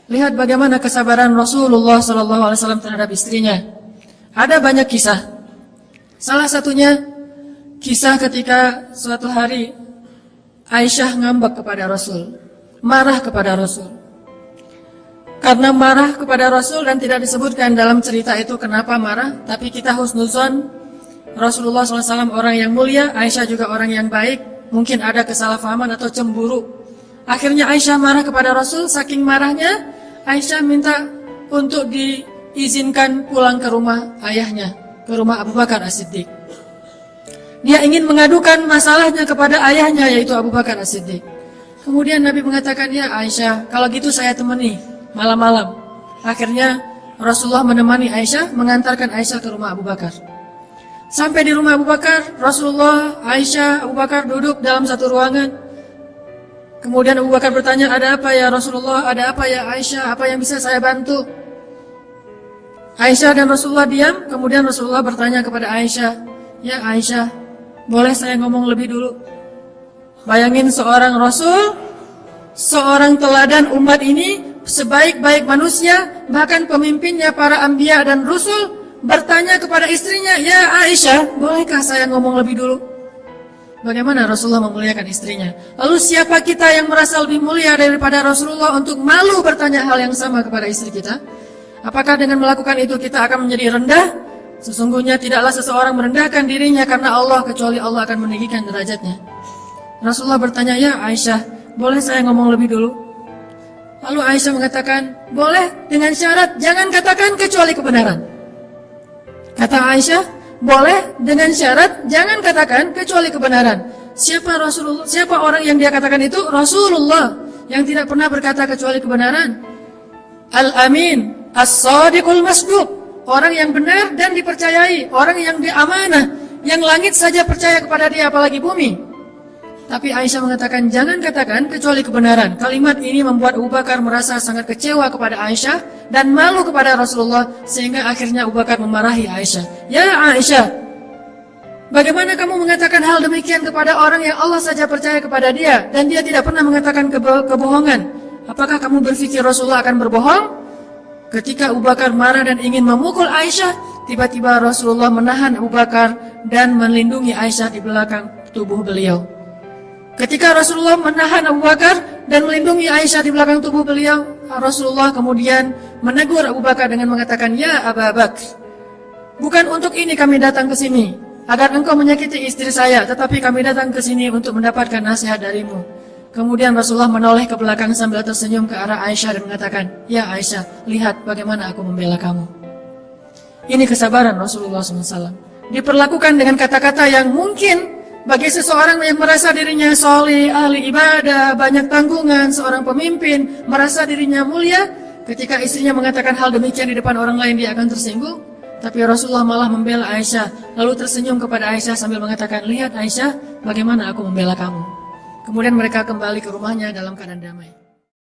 Lihat bagaimana kesabaran Rasulullah SAW terhadap istrinya. Ada banyak kisah. Salah satunya kisah ketika suatu hari Aisyah ngambek kepada Rasul, marah kepada Rasul. Karena marah kepada Rasul dan tidak disebutkan dalam cerita itu kenapa marah, tapi kita husnuzon Rasulullah SAW orang yang mulia, Aisyah juga orang yang baik, mungkin ada kesalahpahaman atau cemburu. Akhirnya Aisyah marah kepada Rasul, saking marahnya Aisyah minta untuk diizinkan pulang ke rumah ayahnya, ke rumah Abu Bakar As-Siddiq. Dia ingin mengadukan masalahnya kepada ayahnya, yaitu Abu Bakar As-Siddiq. Kemudian Nabi mengatakan, ya Aisyah, kalau gitu saya temani malam-malam. Akhirnya Rasulullah menemani Aisyah, mengantarkan Aisyah ke rumah Abu Bakar. Sampai di rumah Abu Bakar, Rasulullah, Aisyah, Abu Bakar duduk dalam satu ruangan. Kemudian Abu Bakar bertanya, ada apa ya Rasulullah, ada apa ya Aisyah, apa yang bisa saya bantu? Aisyah dan Rasulullah diam, kemudian Rasulullah bertanya kepada Aisyah, ya Aisyah, boleh saya ngomong lebih dulu? Bayangin seorang Rasul, seorang teladan umat ini, sebaik-baik manusia, bahkan pemimpinnya para anbiya dan rusul, bertanya kepada istrinya, ya Aisyah, bolehkah saya ngomong lebih dulu? Bagaimana Rasulullah memuliakan istrinya? Lalu siapa kita yang merasa lebih mulia daripada Rasulullah untuk malu bertanya hal yang sama kepada istri kita? Apakah dengan melakukan itu kita akan menjadi rendah? Sesungguhnya tidaklah seseorang merendahkan dirinya karena Allah, kecuali Allah akan meninggikan derajatnya. Rasulullah bertanya, ya Aisyah, boleh saya ngomong lebih dulu? Lalu Aisyah mengatakan, boleh dengan syarat jangan katakan kecuali kebenaran. Kata Aisyah, boleh dengan syarat jangan katakan kecuali kebenaran. Siapa Rasulullah? Siapa orang yang dia katakan itu? Rasulullah yang tidak pernah berkata kecuali kebenaran. Al-Amin, As-Sadiqul Masduq, orang yang benar dan dipercayai, orang yang diamanah, yang langit saja percaya kepada dia apalagi bumi. Tapi Aisyah mengatakan jangan katakan kecuali kebenaran. Kalimat ini membuat Abu Bakar merasa sangat kecewa kepada Aisyah dan malu kepada Rasulullah, sehingga akhirnya Abu Bakar memarahi Aisyah. Ya Aisyah, bagaimana kamu mengatakan hal demikian kepada orang yang Allah saja percaya kepada dia dan dia tidak pernah mengatakan kebohongan? Apakah kamu berpikir Rasulullah akan berbohong? Ketika Abu Bakar marah dan ingin memukul Aisyah, tiba-tiba Rasulullah menahan Abu Bakar dan melindungi Aisyah di belakang tubuh beliau. Ketika Rasulullah menahan Abu Bakar dan melindungi Aisyah di belakang tubuh beliau, Rasulullah kemudian menegur Abu Bakar dengan mengatakan, ya Abu Bakar, bukan untuk ini kami datang ke sini, agar engkau menyakiti istri saya, tetapi kami datang ke sini untuk mendapatkan nasihat darimu. Kemudian Rasulullah menoleh ke belakang sambil tersenyum ke arah Aisyah dan mengatakan, ya Aisyah, lihat bagaimana aku membela kamu. Ini kesabaran Rasulullah SAW. Diperlakukan dengan kata-kata yang mungkin bagi seseorang yang merasa dirinya soleh, ahli ibadah, banyak tanggungan, seorang pemimpin, merasa dirinya mulia, ketika istrinya mengatakan hal demikian di depan orang lain dia akan tersinggung. Tapi Rasulullah malah membela Aisyah, lalu tersenyum kepada Aisyah sambil mengatakan, lihat Aisyah, bagaimana aku membela kamu. Kemudian mereka kembali ke rumahnya dalam keadaan damai.